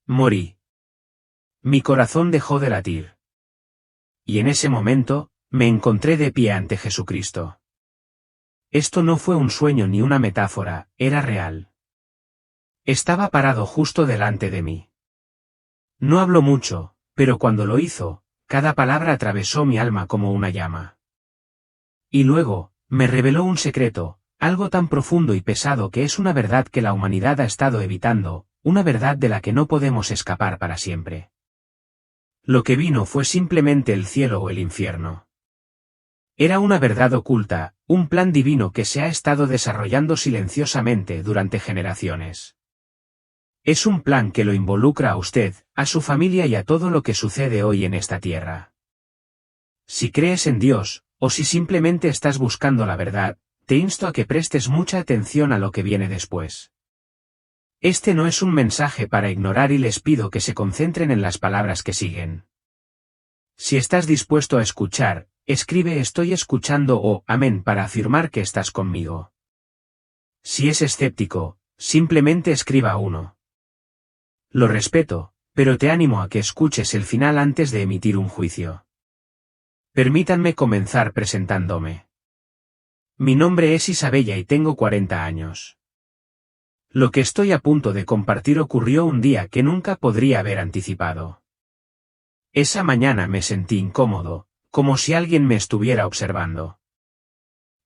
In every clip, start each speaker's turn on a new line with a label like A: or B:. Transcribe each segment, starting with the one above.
A: Morí. Mi corazón dejó de latir. Y en ese momento, me encontré de pie ante Jesucristo. Esto no fue un sueño ni una metáfora, era real. Estaba parado justo delante de mí. No habló mucho, pero cuando lo hizo, cada palabra atravesó mi alma como una llama. Y luego, me reveló un secreto, algo tan profundo y pesado que es una verdad que la humanidad ha estado evitando, una verdad de la que no podemos escapar para siempre. Lo que vino fue simplemente el cielo o el infierno. Era una verdad oculta, un plan divino que se ha estado desarrollando silenciosamente durante generaciones. Es un plan que lo involucra a usted, a su familia y a todo lo que sucede hoy en esta tierra. Si crees en Dios, o si simplemente estás buscando la verdad, te insto a que prestes mucha atención a lo que viene después. Este no es un mensaje para ignorar y les pido que se concentren en las palabras que siguen. Si estás dispuesto a escuchar, escribe estoy escuchando o amén para afirmar que estás conmigo. Si es escéptico, simplemente escriba 1. Lo respeto, pero te animo a que escuches el final antes de emitir un juicio. Permítanme comenzar presentándome. Mi nombre es Isabella y tengo 40 años. Lo que estoy a punto de compartir ocurrió un día que nunca podría haber anticipado. Esa mañana me sentí incómodo, como si alguien me estuviera observando.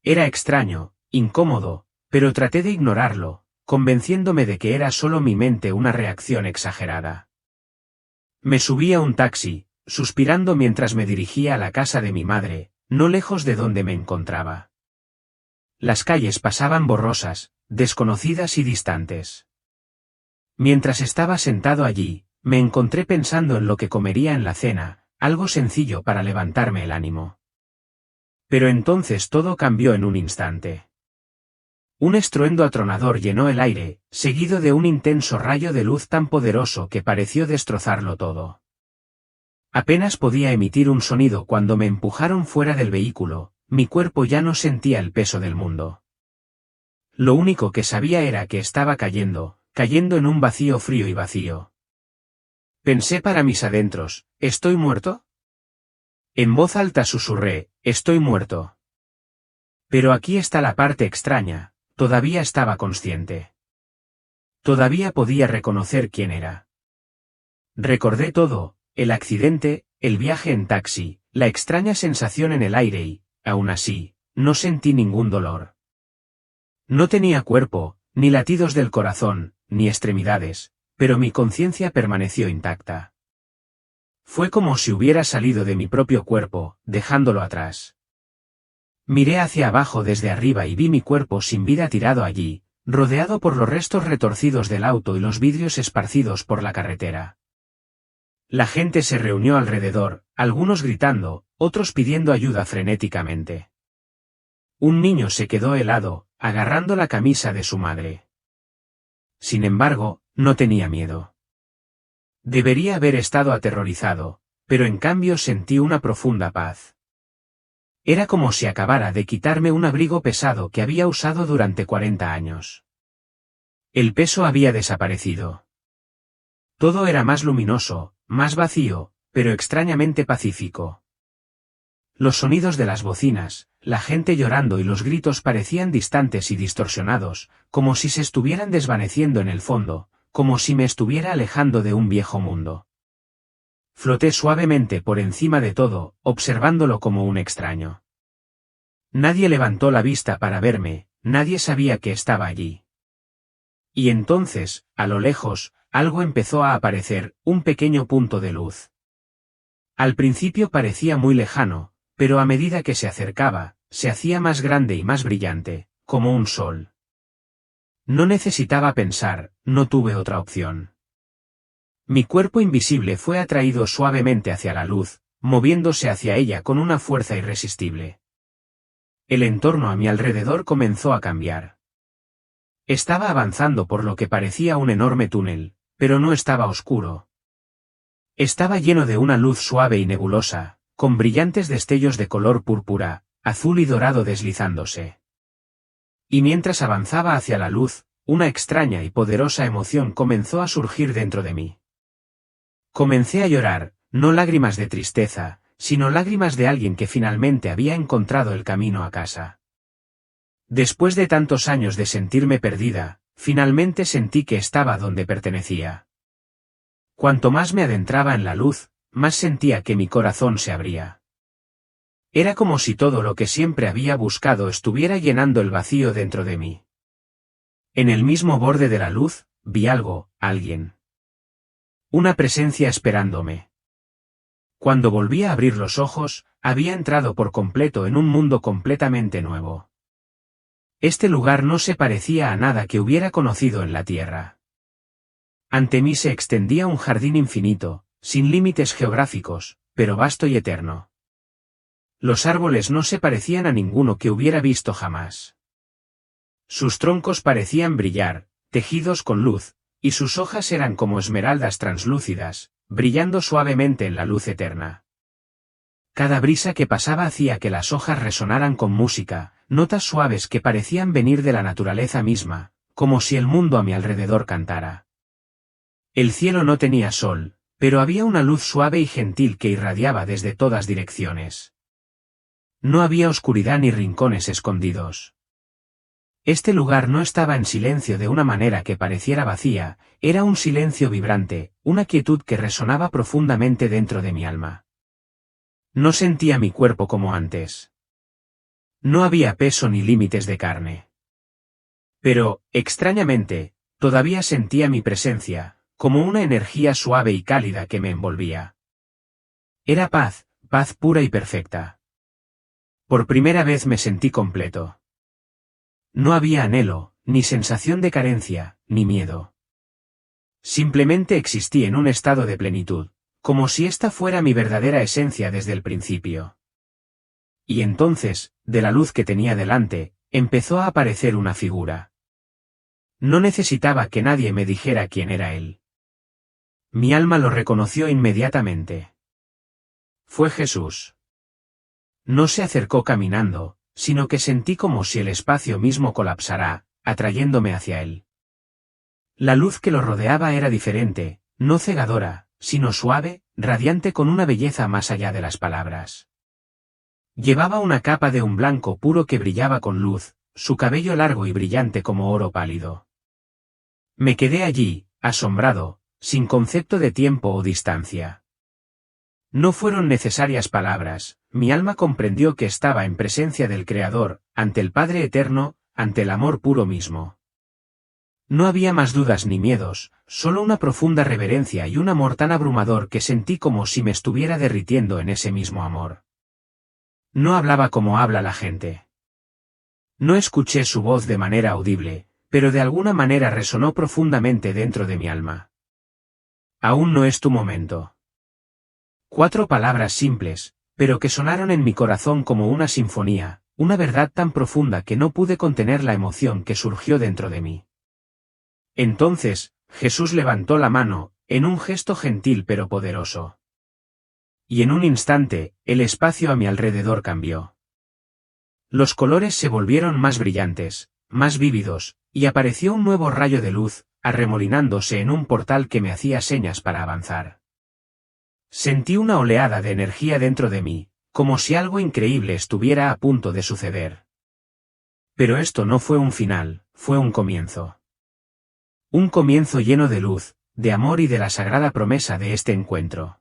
A: Era extraño, incómodo, pero traté de ignorarlo, convenciéndome de que era solo mi mente una reacción exagerada. Me subí a un taxi, suspirando mientras me dirigía a la casa de mi madre, no lejos de donde me encontraba. Las calles pasaban borrosas, desconocidas y distantes. Mientras estaba sentado allí, me encontré pensando en lo que comería en la cena, algo sencillo para levantarme el ánimo. Pero entonces todo cambió en un instante. Un estruendo atronador llenó el aire, seguido de un intenso rayo de luz tan poderoso que pareció destrozarlo todo. Apenas podía emitir un sonido cuando me empujaron fuera del vehículo, mi cuerpo ya no sentía el peso del mundo. Lo único que sabía era que estaba cayendo en un vacío frío y vacío. Pensé para mis adentros, ¿estoy muerto? En voz alta susurré, estoy muerto. Pero aquí está la parte extraña, todavía estaba consciente. Todavía podía reconocer quién era. Recordé todo, el accidente, el viaje en taxi, la extraña sensación en el aire y, aún así, no sentí ningún dolor. No tenía cuerpo, ni latidos del corazón, ni extremidades, pero mi conciencia permaneció intacta. Fue como si hubiera salido de mi propio cuerpo, dejándolo atrás. Miré hacia abajo desde arriba y vi mi cuerpo sin vida tirado allí, rodeado por los restos retorcidos del auto y los vidrios esparcidos por la carretera. La gente se reunió alrededor, algunos gritando, otros pidiendo ayuda frenéticamente. Un niño se quedó helado, agarrando la camisa de su madre. Sin embargo, no tenía miedo. Debería haber estado aterrorizado, pero en cambio sentí una profunda paz. Era como si acabara de quitarme un abrigo pesado que había usado durante 40 años. El peso había desaparecido. Todo era más luminoso, más vacío, pero extrañamente pacífico. Los sonidos de las bocinas, la gente llorando y los gritos parecían distantes y distorsionados, como si se estuvieran desvaneciendo en el fondo, como si me estuviera alejando de un viejo mundo. Floté suavemente por encima de todo, observándolo como un extraño. Nadie levantó la vista para verme, nadie sabía que estaba allí. Y entonces, a lo lejos, algo empezó a aparecer, un pequeño punto de luz. Al principio parecía muy lejano, pero a medida que se acercaba, se hacía más grande y más brillante, como un sol. No necesitaba pensar, no tuve otra opción. Mi cuerpo invisible fue atraído suavemente hacia la luz, moviéndose hacia ella con una fuerza irresistible. El entorno a mi alrededor comenzó a cambiar. Estaba avanzando por lo que parecía un enorme túnel, pero no estaba oscuro. Estaba lleno de una luz suave y nebulosa, con brillantes destellos de color púrpura, azul y dorado deslizándose. Y mientras avanzaba hacia la luz, una extraña y poderosa emoción comenzó a surgir dentro de mí. Comencé a llorar, no lágrimas de tristeza, sino lágrimas de alguien que finalmente había encontrado el camino a casa. Después de tantos años de sentirme perdida, finalmente sentí que estaba donde pertenecía. Cuanto más me adentraba en la luz, más sentía que mi corazón se abría. Era como si todo lo que siempre había buscado estuviera llenando el vacío dentro de mí. En el mismo borde de la luz, vi algo, alguien. Una presencia esperándome. Cuando volví a abrir los ojos, había entrado por completo en un mundo completamente nuevo. Este lugar no se parecía a nada que hubiera conocido en la tierra. Ante mí se extendía un jardín infinito, sin límites geográficos, pero vasto y eterno. Los árboles no se parecían a ninguno que hubiera visto jamás. Sus troncos parecían brillar, tejidos con luz, y sus hojas eran como esmeraldas translúcidas, brillando suavemente en la luz eterna. Cada brisa que pasaba hacía que las hojas resonaran con música, notas suaves que parecían venir de la naturaleza misma, como si el mundo a mi alrededor cantara. El cielo no tenía sol, pero había una luz suave y gentil que irradiaba desde todas direcciones. No había oscuridad ni rincones escondidos. Este lugar no estaba en silencio de una manera que pareciera vacía, era un silencio vibrante, una quietud que resonaba profundamente dentro de mi alma. No sentía mi cuerpo como antes. No había peso ni límites de carne. Pero, extrañamente, todavía sentía mi presencia, como una energía suave y cálida que me envolvía. Era paz, paz pura y perfecta. Por primera vez me sentí completo. No había anhelo, ni sensación de carencia, ni miedo. Simplemente existí en un estado de plenitud, como si esta fuera mi verdadera esencia desde el principio. Y entonces, de la luz que tenía delante, empezó a aparecer una figura. No necesitaba que nadie me dijera quién era él. Mi alma lo reconoció inmediatamente. Fue Jesús. No se acercó caminando, sino que sentí como si el espacio mismo colapsara, atrayéndome hacia él. La luz que lo rodeaba era diferente, no cegadora, sino suave, radiante con una belleza más allá de las palabras. Llevaba una capa de un blanco puro que brillaba con luz, su cabello largo y brillante como oro pálido. Me quedé allí, asombrado, sin concepto de tiempo o distancia. No fueron necesarias palabras, mi alma comprendió que estaba en presencia del Creador, ante el Padre Eterno, ante el amor puro mismo. No había más dudas ni miedos, solo una profunda reverencia y un amor tan abrumador que sentí como si me estuviera derritiendo en ese mismo amor. No hablaba como habla la gente. No escuché su voz de manera audible, pero de alguna manera resonó profundamente dentro de mi alma. Aún no es tu momento. 4 palabras simples, pero que sonaron en mi corazón como una sinfonía, una verdad tan profunda que no pude contener la emoción que surgió dentro de mí. Entonces, Jesús levantó la mano, en un gesto gentil pero poderoso. Y en un instante, el espacio a mi alrededor cambió. Los colores se volvieron más brillantes, más vívidos, y apareció un nuevo rayo de luz, arremolinándose en un portal que me hacía señas para avanzar. Sentí una oleada de energía dentro de mí, como si algo increíble estuviera a punto de suceder. Pero esto no fue un final, fue un comienzo. Un comienzo lleno de luz, de amor y de la sagrada promesa de este encuentro.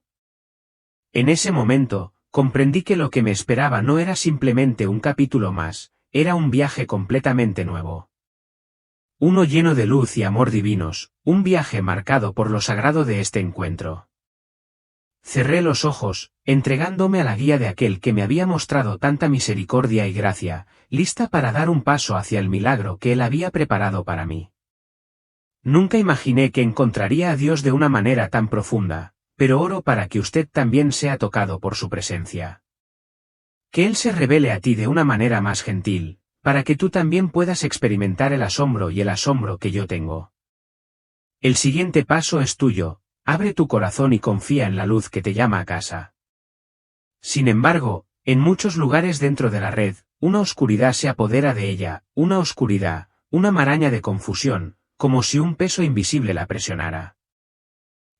A: En ese momento, comprendí que lo que me esperaba no era simplemente un capítulo más, era un viaje completamente nuevo. Uno lleno de luz y amor divinos, un viaje marcado por lo sagrado de este encuentro. Cerré los ojos, entregándome a la guía de aquel que me había mostrado tanta misericordia y gracia, lista para dar un paso hacia el milagro que él había preparado para mí. Nunca imaginé que encontraría a Dios de una manera tan profunda, pero oro para que usted también sea tocado por su presencia. Que Él se revele a ti de una manera más gentil, para que tú también puedas experimentar el asombro y el asombro que yo tengo. El siguiente paso es tuyo. Abre tu corazón y confía en la luz que te llama a casa. Sin embargo, en muchos lugares dentro de la red, una oscuridad se apodera de ella, una oscuridad, una maraña de confusión, como si un peso invisible la presionara.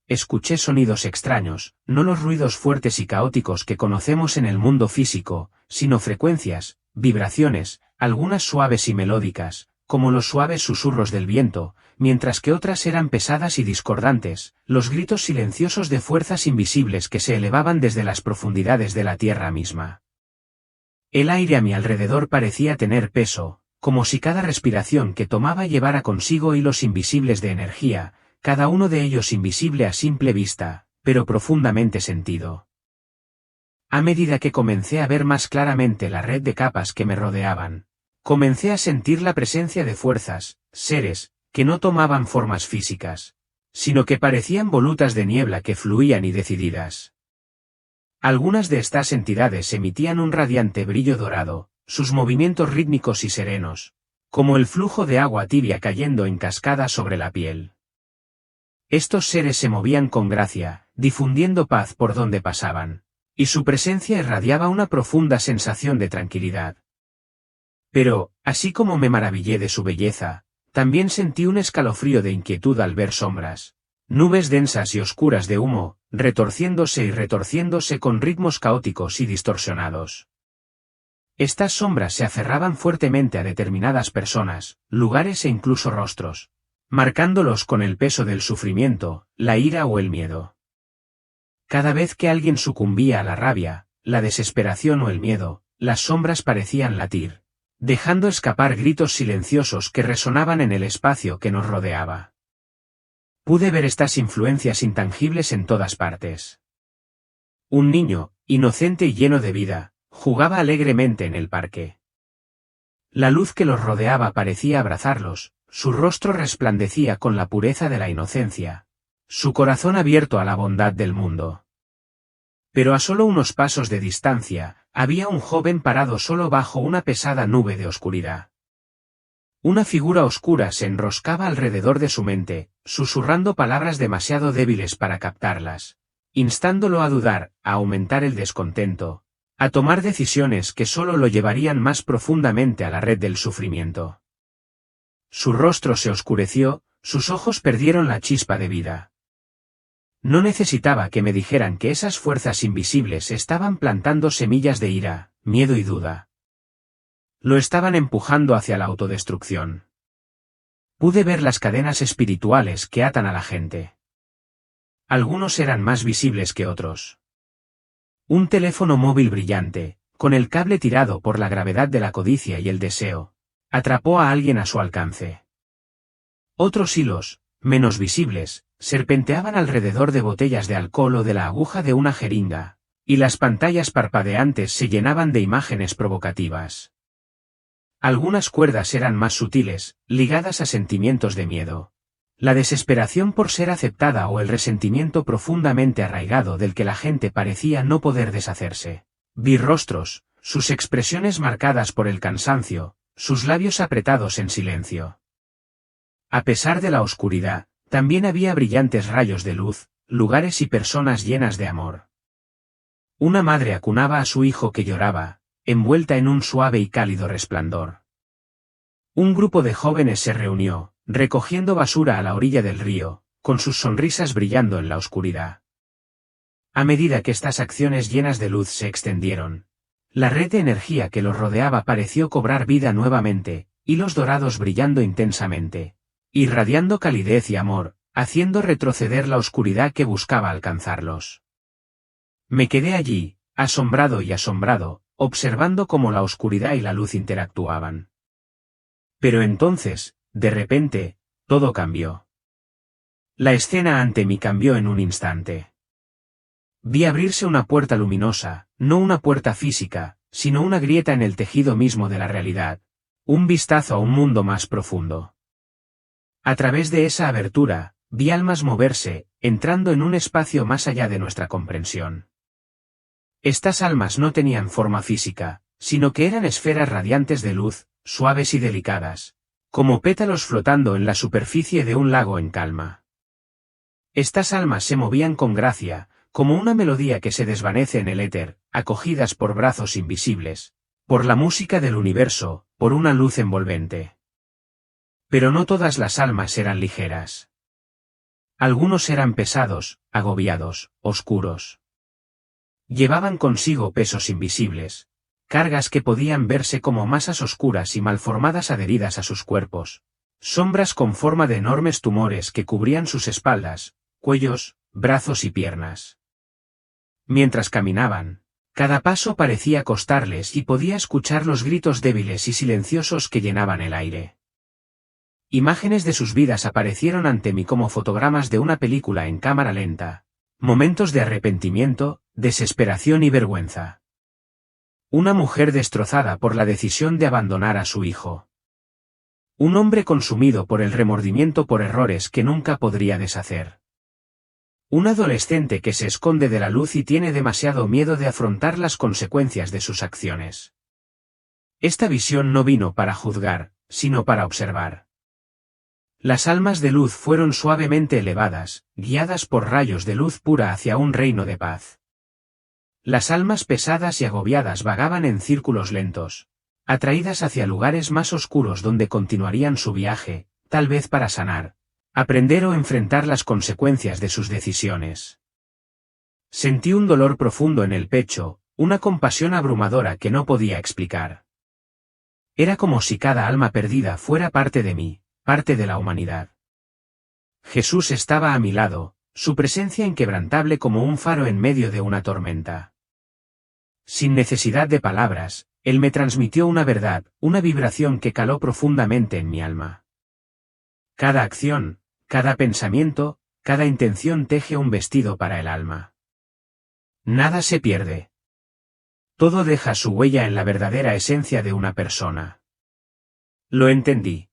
A: escuché sonidos extraños, no los ruidos fuertes y caóticos que conocemos en el mundo físico, sino frecuencias, vibraciones, algunas suaves y melódicas, como los suaves susurros del viento, mientras que otras eran pesadas y discordantes, los gritos silenciosos de fuerzas invisibles que se elevaban desde las profundidades de la tierra misma. El aire a mi alrededor parecía tener peso, como si cada respiración que tomaba llevara consigo hilos invisibles de energía, cada uno de ellos invisible a simple vista, pero profundamente sentido. A medida que comencé a ver más claramente la red de capas que me rodeaban, comencé a sentir la presencia de fuerzas, seres, que no tomaban formas físicas, sino que parecían volutas de niebla que fluían y decididas. Algunas de estas entidades emitían un radiante brillo dorado, sus movimientos rítmicos y serenos, como el flujo de agua tibia cayendo en cascada sobre la piel. Estos seres se movían con gracia, difundiendo paz por donde pasaban, y su presencia irradiaba una profunda sensación de tranquilidad. Pero, así como me maravillé de su belleza, también sentí un escalofrío de inquietud al ver sombras, nubes densas y oscuras de humo, retorciéndose y retorciéndose con ritmos caóticos y distorsionados. Estas sombras se aferraban fuertemente a determinadas personas, lugares e incluso rostros, marcándolos con el peso del sufrimiento, la ira o el miedo. Cada vez que alguien sucumbía a la rabia, la desesperación o el miedo, las sombras parecían latir, dejando escapar gritos silenciosos que resonaban en el espacio que nos rodeaba. Pude ver estas influencias intangibles en todas partes. Un niño, inocente y lleno de vida, jugaba alegremente en el parque. La luz que los rodeaba parecía abrazarlos, su rostro resplandecía con la pureza de la inocencia, su corazón abierto a la bondad del mundo. Pero a solo unos pasos de distancia, había un joven parado solo bajo una pesada nube de oscuridad. Una figura oscura se enroscaba alrededor de su mente, susurrando palabras demasiado débiles para captarlas, instándolo a dudar, a aumentar el descontento, a tomar decisiones que solo lo llevarían más profundamente a la red del sufrimiento. Su rostro se oscureció, sus ojos perdieron la chispa de vida. No necesitaba que me dijeran que esas fuerzas invisibles estaban plantando semillas de ira, miedo y duda. Lo estaban empujando hacia la autodestrucción. Pude ver las cadenas espirituales que atan a la gente. Algunos eran más visibles que otros. Un teléfono móvil brillante, con el cable tirado por la gravedad de la codicia y el deseo, atrapó a alguien a su alcance. Otros hilos, menos visibles, serpenteaban alrededor de botellas de alcohol o de la aguja de una jeringa, y las pantallas parpadeantes se llenaban de imágenes provocativas. Algunas cuerdas eran más sutiles, ligadas a sentimientos de miedo, la desesperación por ser aceptada o el resentimiento profundamente arraigado del que la gente parecía no poder deshacerse. Vi rostros, sus expresiones marcadas por el cansancio, sus labios apretados en silencio. A pesar de la oscuridad, también había brillantes rayos de luz, lugares y personas llenas de amor. Una madre acunaba a su hijo que lloraba, envuelta en un suave y cálido resplandor. Un grupo de jóvenes se reunió, recogiendo basura a la orilla del río, con sus sonrisas brillando en la oscuridad. A medida que estas acciones llenas de luz se extendieron, la red de energía que los rodeaba pareció cobrar vida nuevamente, hilos dorados brillando intensamente, irradiando calidez y amor, haciendo retroceder la oscuridad que buscaba alcanzarlos. Me quedé allí, asombrado y asombrado, observando cómo la oscuridad y la luz interactuaban. Pero entonces, de repente, todo cambió. La escena ante mí cambió en un instante. Vi abrirse una puerta luminosa, no una puerta física, sino una grieta en el tejido mismo de la realidad, un vistazo a un mundo más profundo. A través de esa abertura, vi almas moverse, entrando en un espacio más allá de nuestra comprensión. Estas almas no tenían forma física, sino que eran esferas radiantes de luz, suaves y delicadas, como pétalos flotando en la superficie de un lago en calma. Estas almas se movían con gracia, como una melodía que se desvanece en el éter, acogidas por brazos invisibles, por la música del universo, por una luz envolvente. Pero no todas las almas eran ligeras. Algunos eran pesados, agobiados, oscuros. Llevaban consigo pesos invisibles, cargas que podían verse como masas oscuras y malformadas adheridas a sus cuerpos, sombras con forma de enormes tumores que cubrían sus espaldas, cuellos, brazos y piernas. Mientras caminaban, cada paso parecía costarles y podía escuchar los gritos débiles y silenciosos que llenaban el aire. Imágenes de sus vidas aparecieron ante mí como fotogramas de una película en cámara lenta, momentos de arrepentimiento, desesperación y vergüenza. Una mujer destrozada por la decisión de abandonar a su hijo. Un hombre consumido por el remordimiento por errores que nunca podría deshacer. Un adolescente que se esconde de la luz y tiene demasiado miedo de afrontar las consecuencias de sus acciones. Esta visión no vino para juzgar, sino para observar. Las almas de luz fueron suavemente elevadas, guiadas por rayos de luz pura hacia un reino de paz. Las almas pesadas y agobiadas vagaban en círculos lentos, atraídas hacia lugares más oscuros donde continuarían su viaje, tal vez para sanar, aprender o enfrentar las consecuencias de sus decisiones. Sentí un dolor profundo en el pecho, una compasión abrumadora que no podía explicar. Era como si cada alma perdida fuera parte de mí, parte de la humanidad. Jesús estaba a mi lado, su presencia inquebrantable como un faro en medio de una tormenta. Sin necesidad de palabras, Él me transmitió una verdad, una vibración que caló profundamente en mi alma. Cada acción, cada pensamiento, cada intención teje un vestido para el alma. Nada se pierde. Todo deja su huella en la verdadera esencia de una persona. Lo entendí.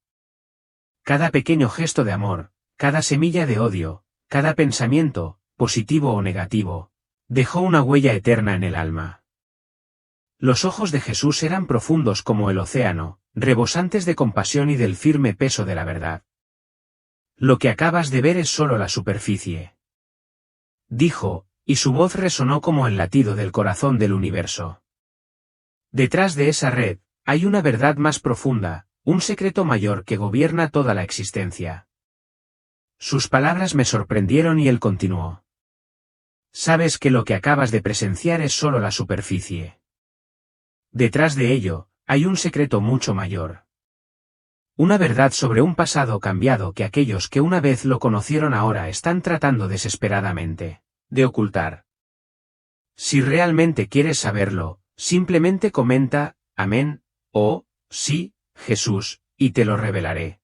A: Cada pequeño gesto de amor, cada semilla de odio, cada pensamiento, positivo o negativo, dejó una huella eterna en el alma. Los ojos de Jesús eran profundos como el océano, rebosantes de compasión y del firme peso de la verdad. Lo que acabas de ver es solo la superficie. Dijo, y su voz resonó como el latido del corazón del universo. Detrás de esa red, hay una verdad más profunda, un secreto mayor que gobierna toda la existencia. Sus palabras me sorprendieron y él continuó. Sabes que lo que acabas de presenciar es solo la superficie. Detrás de ello, hay un secreto mucho mayor. Una verdad sobre un pasado cambiado que aquellos que una vez lo conocieron ahora están tratando desesperadamente de ocultar. Si realmente quieres saberlo, simplemente comenta, amén, o, sí, Jesús, y te lo revelaré.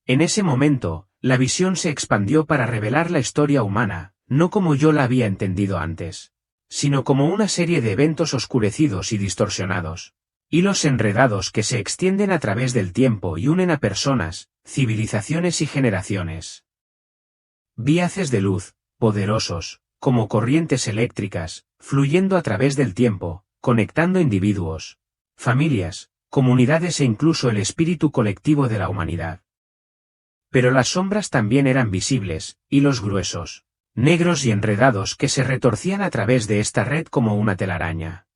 A: En ese momento, la visión se expandió para revelar la historia humana, no como yo la había entendido antes, sino como una serie de eventos oscurecidos y distorsionados, hilos enredados que se extienden a través del tiempo y unen a personas, civilizaciones y generaciones. Vi haces de luz, poderosos, como corrientes eléctricas, fluyendo a través del tiempo, conectando individuos, familias, comunidades e incluso el espíritu colectivo de la humanidad. Pero las sombras también eran visibles, hilos gruesos, negros y enredados que se retorcían a través de esta red como una telaraña.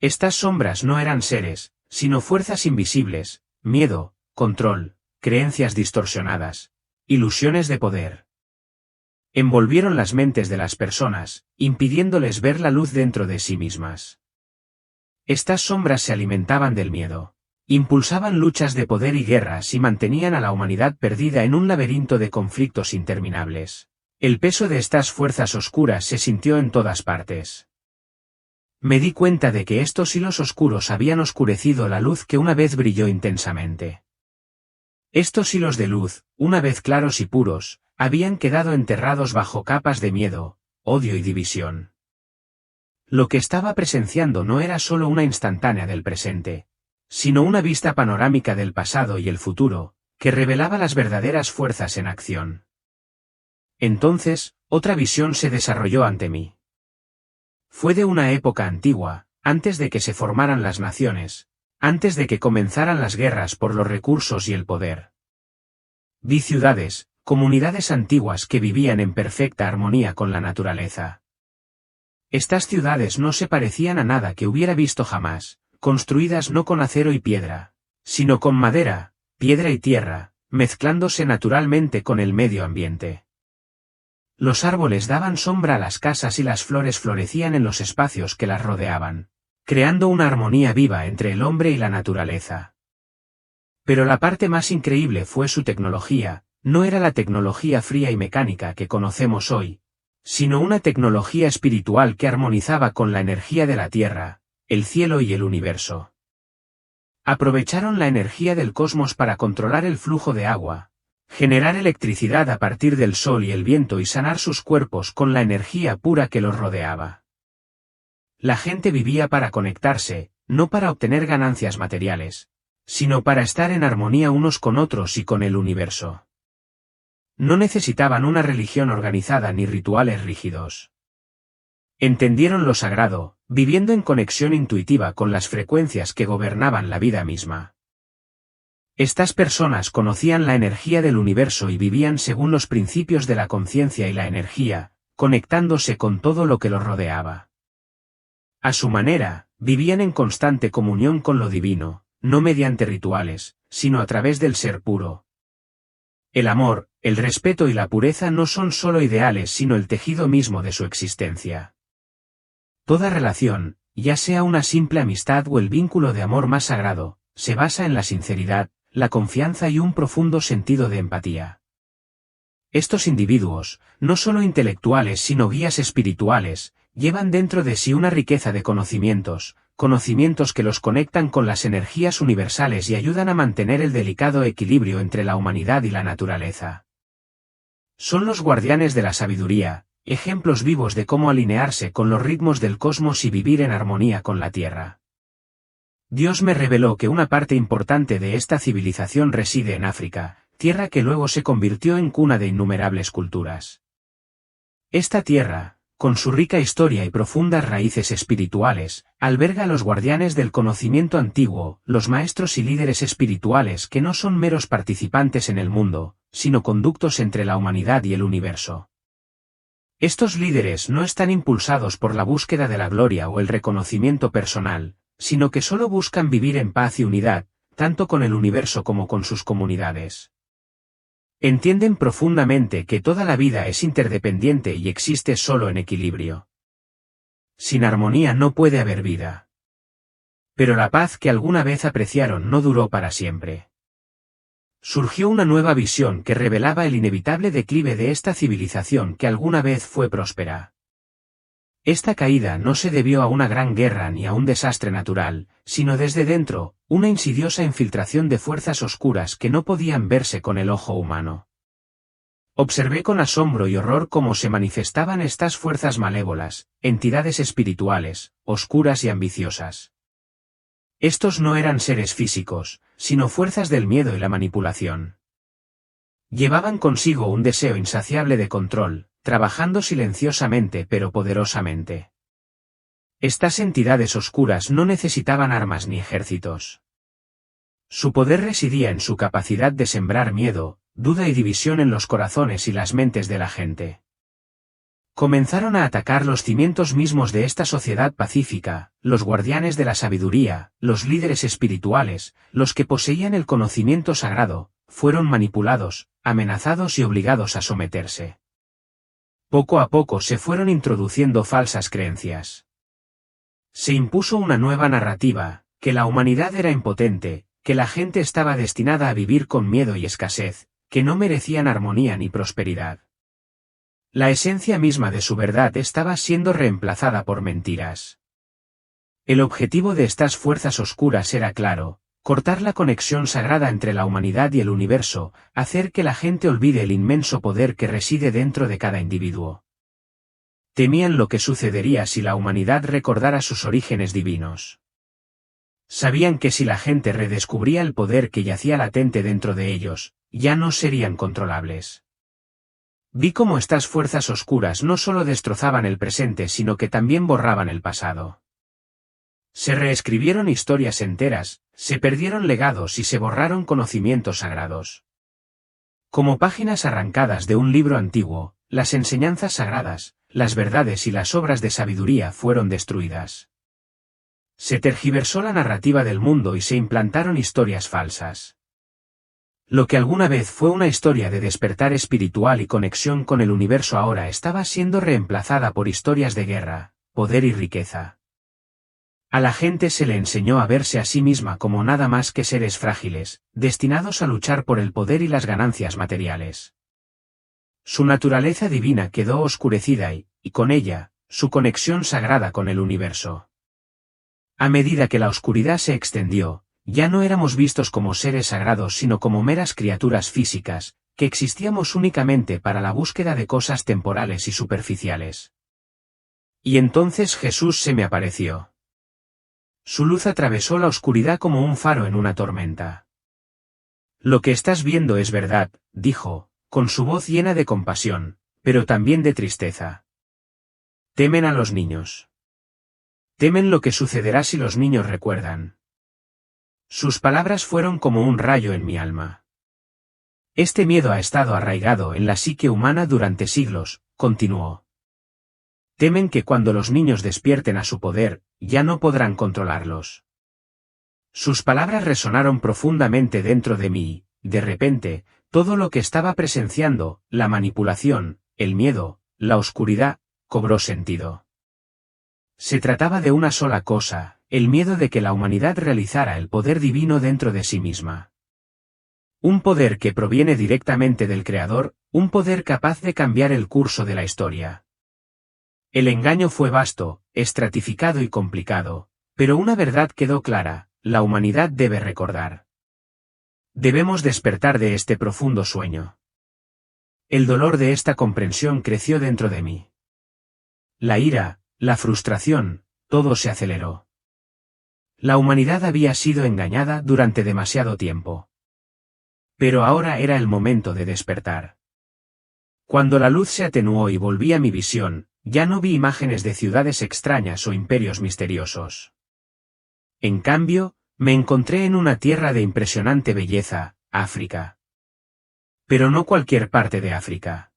A: Estas sombras no eran seres, sino fuerzas invisibles, miedo, control, creencias distorsionadas, ilusiones de poder. Envolvieron las mentes de las personas, impidiéndoles ver la luz dentro de sí mismas. Estas sombras se alimentaban del miedo, impulsaban luchas de poder y guerras y mantenían a la humanidad perdida en un laberinto de conflictos interminables. El peso de estas fuerzas oscuras se sintió en todas partes. Me di cuenta de que estos hilos oscuros habían oscurecido la luz que una vez brilló intensamente. Estos hilos de luz, una vez claros y puros, habían quedado enterrados bajo capas de miedo, odio y división. Lo que estaba presenciando no era solo una instantánea del presente, sino una vista panorámica del pasado y el futuro, que revelaba las verdaderas fuerzas en acción. Entonces, otra visión se desarrolló ante mí. Fue de una época antigua, antes de que se formaran las naciones, antes de que comenzaran las guerras por los recursos y el poder. Vi ciudades, comunidades antiguas que vivían en perfecta armonía con la naturaleza. Estas ciudades no se parecían a nada que hubiera visto jamás, construidas no con acero y piedra, sino con madera, piedra y tierra, mezclándose naturalmente con el medio ambiente. Los árboles daban sombra a las casas y las flores florecían en los espacios que las rodeaban, creando una armonía viva entre el hombre y la naturaleza. Pero la parte más increíble fue su tecnología. No era la tecnología fría y mecánica que conocemos hoy, sino una tecnología espiritual que armonizaba con la energía de la tierra, el cielo y el universo. Aprovecharon la energía del cosmos para controlar el flujo de agua, generar electricidad a partir del sol y el viento y sanar sus cuerpos con la energía pura que los rodeaba. La gente vivía para conectarse, no para obtener ganancias materiales, sino para estar en armonía unos con otros y con el universo. No necesitaban una religión organizada ni rituales rígidos. Entendieron lo sagrado, viviendo en conexión intuitiva con las frecuencias que gobernaban la vida misma. Estas personas conocían la energía del universo y vivían según los principios de la conciencia y la energía, conectándose con todo lo que los rodeaba. A su manera, vivían en constante comunión con lo divino, no mediante rituales, sino a través del ser puro. El amor, el respeto y la pureza no son solo ideales sino el tejido mismo de su existencia. Toda relación, ya sea una simple amistad o el vínculo de amor más sagrado, se basa en la sinceridad, la confianza y un profundo sentido de empatía. Estos individuos, no solo intelectuales sino guías espirituales, llevan dentro de sí una riqueza de conocimientos que los conectan con las energías universales y ayudan a mantener el delicado equilibrio entre la humanidad y la naturaleza. Son los guardianes de la sabiduría, ejemplos vivos de cómo alinearse con los ritmos del cosmos y vivir en armonía con la Tierra. Dios me reveló que una parte importante de esta civilización reside en África, tierra que luego se convirtió en cuna de innumerables culturas. Esta tierra, con su rica historia y profundas raíces espirituales, alberga a los guardianes del conocimiento antiguo, los maestros y líderes espirituales que no son meros participantes en el mundo, sino conductos entre la humanidad y el universo. Estos líderes no están impulsados por la búsqueda de la gloria o el reconocimiento personal, sino que solo buscan vivir en paz y unidad, tanto con el universo como con sus comunidades. Entienden profundamente que toda la vida es interdependiente y existe solo en equilibrio. Sin armonía no puede haber vida. Pero la paz que alguna vez apreciaron no duró para siempre. Surgió una nueva visión que revelaba el inevitable declive de esta civilización que alguna vez fue próspera. Esta caída no se debió a una gran guerra ni a un desastre natural, sino desde dentro, una insidiosa infiltración de fuerzas oscuras que no podían verse con el ojo humano. Observé con asombro y horror cómo se manifestaban estas fuerzas malévolas, entidades espirituales, oscuras y ambiciosas. Estos no eran seres físicos, sino fuerzas del miedo y la manipulación. Llevaban consigo un deseo insaciable de control, trabajando silenciosamente pero poderosamente. Estas entidades oscuras no necesitaban armas ni ejércitos. Su poder residía en su capacidad de sembrar miedo, duda y división en los corazones y las mentes de la gente. Comenzaron a atacar los cimientos mismos de esta sociedad pacífica, los guardianes de la sabiduría, los líderes espirituales, los que poseían el conocimiento sagrado, fueron manipulados, amenazados y obligados a someterse. Poco a poco se fueron introduciendo falsas creencias. Se impuso una nueva narrativa, que la humanidad era impotente, que la gente estaba destinada a vivir con miedo y escasez, que no merecían armonía ni prosperidad. La esencia misma de su verdad estaba siendo reemplazada por mentiras. El objetivo de estas fuerzas oscuras era claro: cortar la conexión sagrada entre la humanidad y el universo, hacer que la gente olvide el inmenso poder que reside dentro de cada individuo. Temían lo que sucedería si la humanidad recordara sus orígenes divinos. Sabían que si la gente redescubría el poder que yacía latente dentro de ellos, ya no serían controlables. Vi cómo estas fuerzas oscuras no solo destrozaban el presente sino que también borraban el pasado. Se reescribieron historias enteras, se perdieron legados y se borraron conocimientos sagrados. Como páginas arrancadas de un libro antiguo, las enseñanzas sagradas, las verdades y las obras de sabiduría fueron destruidas. Se tergiversó la narrativa del mundo y se implantaron historias falsas. Lo que alguna vez fue una historia de despertar espiritual y conexión con el universo ahora estaba siendo reemplazada por historias de guerra, poder y riqueza. A la gente se le enseñó a verse a sí misma como nada más que seres frágiles, destinados a luchar por el poder y las ganancias materiales. Su naturaleza divina quedó oscurecida y, con ella, su conexión sagrada con el universo. A medida que la oscuridad se extendió, ya no éramos vistos como seres sagrados sino como meras criaturas físicas, que existíamos únicamente para la búsqueda de cosas temporales y superficiales. Y entonces Jesús se me apareció. Su luz atravesó la oscuridad como un faro en una tormenta. Lo que estás viendo es verdad, dijo, con su voz llena de compasión, pero también de tristeza. Temen a los niños. Temen lo que sucederá si los niños recuerdan. Sus palabras fueron como un rayo en mi alma. Este miedo ha estado arraigado en la psique humana durante siglos, continuó. Temen que cuando los niños despierten a su poder, ya no podrán controlarlos. Sus palabras resonaron profundamente dentro de mí, y, de repente, todo lo que estaba presenciando, la manipulación, el miedo, la oscuridad, cobró sentido. Se trataba de una sola cosa, el miedo de que la humanidad realizara el poder divino dentro de sí misma. Un poder que proviene directamente del Creador, un poder capaz de cambiar el curso de la historia. El engaño fue vasto, estratificado y complicado, pero una verdad quedó clara, la humanidad debe recordar. Debemos despertar de este profundo sueño. El dolor de esta comprensión creció dentro de mí. La ira, la frustración, todo se aceleró. La humanidad había sido engañada durante demasiado tiempo. Pero ahora era el momento de despertar. Cuando la luz se atenuó y volví a mi visión, ya no vi imágenes de ciudades extrañas o imperios misteriosos. En cambio, me encontré en una tierra de impresionante belleza, África. Pero no cualquier parte de África.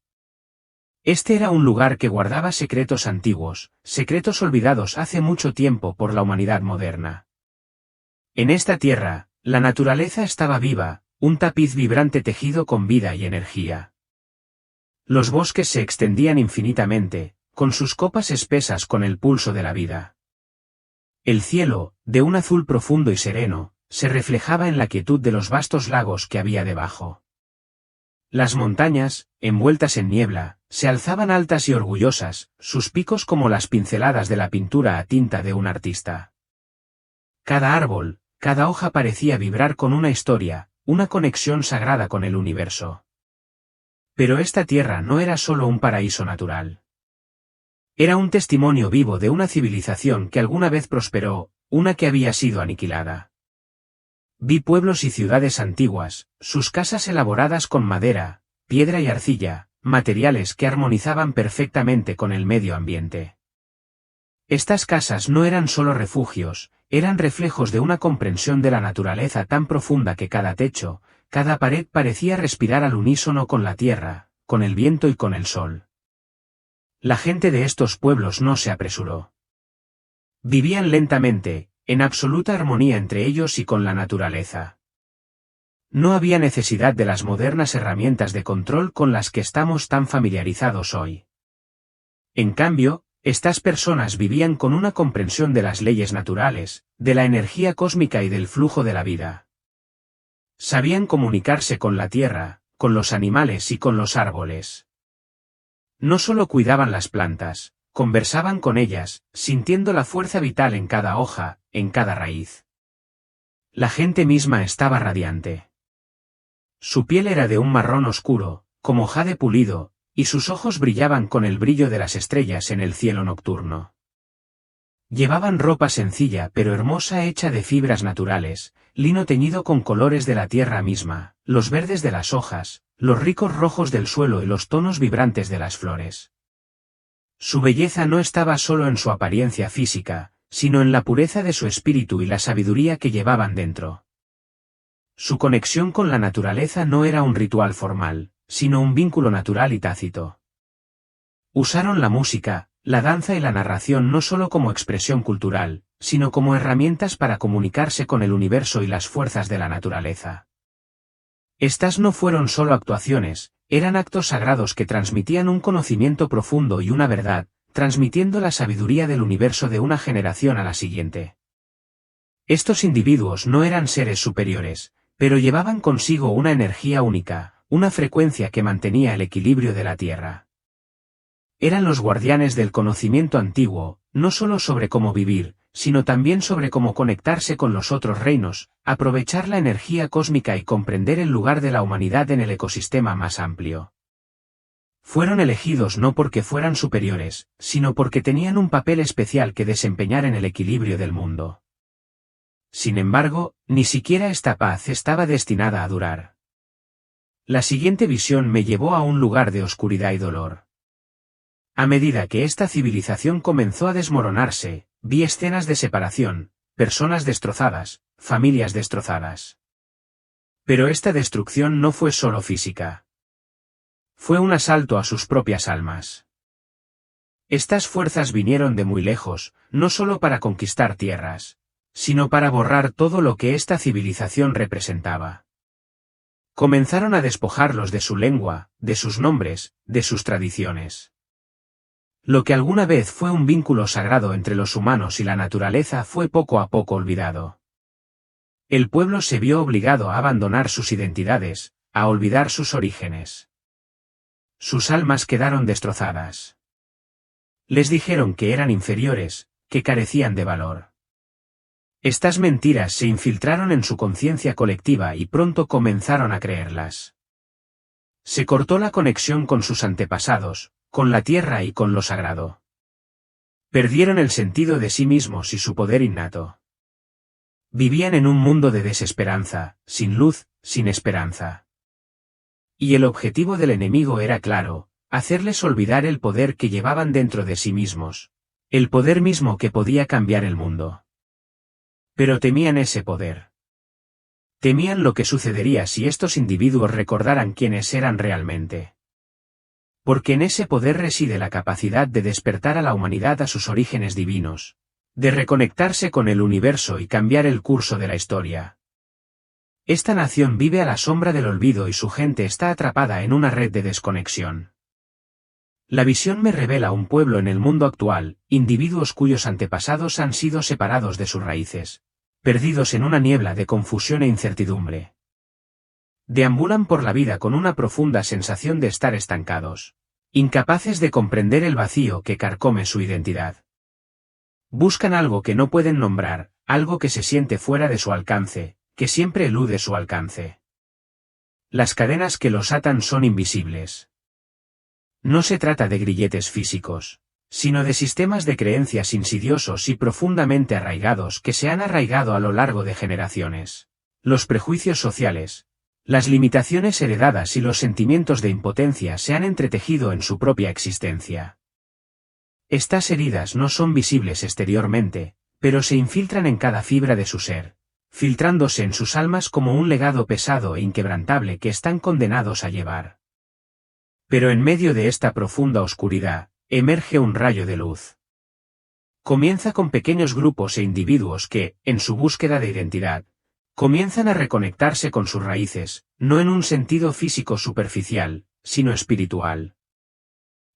A: Este era un lugar que guardaba secretos antiguos, secretos olvidados hace mucho tiempo por la humanidad moderna. En esta tierra, la naturaleza estaba viva, un tapiz vibrante tejido con vida y energía. Los bosques se extendían infinitamente, con sus copas espesas con el pulso de la vida. El cielo, de un azul profundo y sereno, se reflejaba en la quietud de los vastos lagos que había debajo. Las montañas, envueltas en niebla, se alzaban altas y orgullosas, sus picos como las pinceladas de la pintura a tinta de un artista. Cada árbol, cada hoja parecía vibrar con una historia, una conexión sagrada con el universo. Pero esta tierra no era solo un paraíso natural. Era un testimonio vivo de una civilización que alguna vez prosperó, una que había sido aniquilada. Vi pueblos y ciudades antiguas, sus casas elaboradas con madera, piedra y arcilla, materiales que armonizaban perfectamente con el medio ambiente. Estas casas no eran solo refugios, eran reflejos de una comprensión de la naturaleza tan profunda que cada techo, cada pared parecía respirar al unísono con la tierra, con el viento y con el sol. La gente de estos pueblos no se apresuró. Vivían lentamente, en absoluta armonía entre ellos y con la naturaleza. No había necesidad de las modernas herramientas de control con las que estamos tan familiarizados hoy. En cambio, estas personas vivían con una comprensión de las leyes naturales, de la energía cósmica y del flujo de la vida. Sabían comunicarse con la tierra, con los animales y con los árboles. No solo cuidaban las plantas, conversaban con ellas, sintiendo la fuerza vital en cada hoja, en cada raíz. La gente misma estaba radiante. Su piel era de un marrón oscuro, como jade pulido, y sus ojos brillaban con el brillo de las estrellas en el cielo nocturno. Llevaban ropa sencilla pero hermosa hecha de fibras naturales, lino teñido con colores de la tierra misma, los verdes de las hojas, los ricos rojos del suelo y los tonos vibrantes de las flores. Su belleza no estaba solo en su apariencia física, sino en la pureza de su espíritu y la sabiduría que llevaban dentro. Su conexión con la naturaleza no era un ritual formal, sino un vínculo natural y tácito. Usaron la música, la danza y la narración no solo como expresión cultural, sino como herramientas para comunicarse con el universo y las fuerzas de la naturaleza. Estas no fueron solo actuaciones, eran actos sagrados que transmitían un conocimiento profundo y una verdad, transmitiendo la sabiduría del universo de una generación a la siguiente. Estos individuos no eran seres superiores, pero llevaban consigo una energía única, una frecuencia que mantenía el equilibrio de la Tierra. Eran los guardianes del conocimiento antiguo, no solo sobre cómo vivir, sino también sobre cómo conectarse con los otros reinos, aprovechar la energía cósmica y comprender el lugar de la humanidad en el ecosistema más amplio. Fueron elegidos no porque fueran superiores, sino porque tenían un papel especial que desempeñar en el equilibrio del mundo. Sin embargo, ni siquiera esta paz estaba destinada a durar. La siguiente visión me llevó a un lugar de oscuridad y dolor. A medida que esta civilización comenzó a desmoronarse, vi escenas de separación, personas destrozadas, familias destrozadas. Pero esta destrucción no fue solo física. Fue un asalto a sus propias almas. Estas fuerzas vinieron de muy lejos, no solo para conquistar tierras, sino para borrar todo lo que esta civilización representaba. Comenzaron a despojarlos de su lengua, de sus nombres, de sus tradiciones. Lo que alguna vez fue un vínculo sagrado entre los humanos y la naturaleza fue poco a poco olvidado. El pueblo se vio obligado a abandonar sus identidades, a olvidar sus orígenes. Sus almas quedaron destrozadas. Les dijeron que eran inferiores, que carecían de valor. Estas mentiras se infiltraron en su conciencia colectiva y pronto comenzaron a creerlas. Se cortó la conexión con sus antepasados, con la tierra y con lo sagrado. Perdieron el sentido de sí mismos y su poder innato. Vivían en un mundo de desesperanza, sin luz, sin esperanza. Y el objetivo del enemigo era claro, hacerles olvidar el poder que llevaban dentro de sí mismos, el poder mismo que podía cambiar el mundo. Pero temían ese poder. Temían lo que sucedería si estos individuos recordaran quiénes eran realmente. Porque en ese poder reside la capacidad de despertar a la humanidad a sus orígenes divinos, de reconectarse con el universo y cambiar el curso de la historia. Esta nación vive a la sombra del olvido y su gente está atrapada en una red de desconexión. La visión me revela un pueblo en el mundo actual, individuos cuyos antepasados han sido separados de sus raíces, perdidos en una niebla de confusión e incertidumbre. Deambulan por la vida con una profunda sensación de estar estancados, incapaces de comprender el vacío que carcome su identidad. Buscan algo que no pueden nombrar, algo que se siente fuera de su alcance, que siempre elude su alcance. Las cadenas que los atan son invisibles. No se trata de grilletes físicos, sino de sistemas de creencias insidiosos y profundamente arraigados que se han arraigado a lo largo de generaciones. Los prejuicios sociales, las limitaciones heredadas y los sentimientos de impotencia se han entretejido en su propia existencia. Estas heridas no son visibles exteriormente, pero se infiltran en cada fibra de su ser, filtrándose en sus almas como un legado pesado e inquebrantable que están condenados a llevar. Pero en medio de esta profunda oscuridad, emerge un rayo de luz. Comienza con pequeños grupos e individuos que, en su búsqueda de identidad, comienzan a reconectarse con sus raíces, no en un sentido físico superficial, sino espiritual.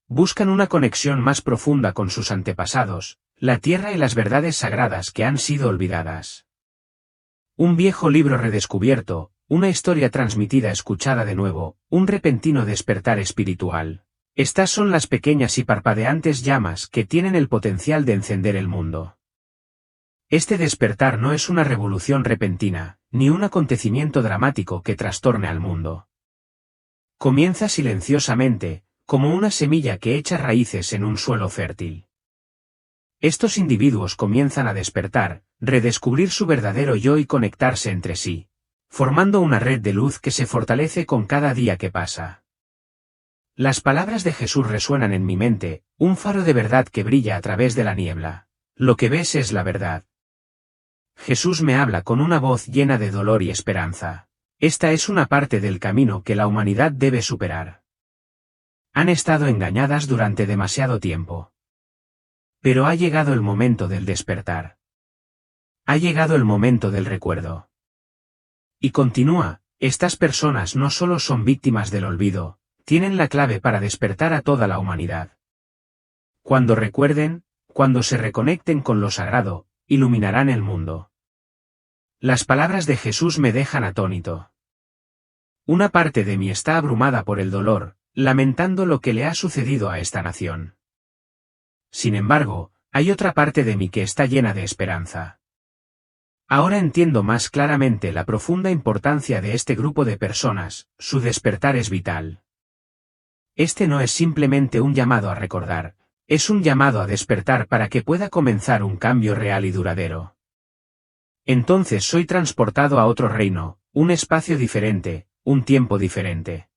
A: Buscan una conexión más profunda con sus antepasados, la tierra y las verdades sagradas que han sido olvidadas. Un viejo libro redescubierto, una historia transmitida escuchada de nuevo, un repentino despertar espiritual. Estas son las pequeñas y parpadeantes llamas que tienen el potencial de encender el mundo. Este despertar no es una revolución repentina, ni un acontecimiento dramático que trastorne al mundo. Comienza silenciosamente, como una semilla que echa raíces en un suelo fértil. Estos individuos comienzan a despertar, redescubrir su verdadero yo y conectarse entre sí, formando una red de luz que se fortalece con cada día que pasa. Las palabras de Jesús resuenan en mi mente, un faro de verdad que brilla a través de la niebla. Lo que ves es la verdad. Jesús me habla con una voz llena de dolor y esperanza. Esta es una parte del camino que la humanidad debe superar. Han estado engañadas durante demasiado tiempo. Pero ha llegado el momento del despertar. Ha llegado el momento del recuerdo. Y continúa, Estas personas no solo son víctimas del olvido, tienen la clave para despertar a toda la humanidad. Cuando recuerden, cuando se reconecten con lo sagrado, iluminarán el mundo. Las palabras de Jesús me dejan atónito. Una parte de mí está abrumada por el dolor, lamentando lo que le ha sucedido a esta nación. Sin embargo, hay otra parte de mí que está llena de esperanza. Ahora entiendo más claramente la profunda importancia de este grupo de personas, su despertar es vital. Este no es simplemente un llamado a recordar, es un llamado a despertar para que pueda comenzar un cambio real y duradero. Entonces soy transportado a otro reino, un espacio diferente, un tiempo diferente.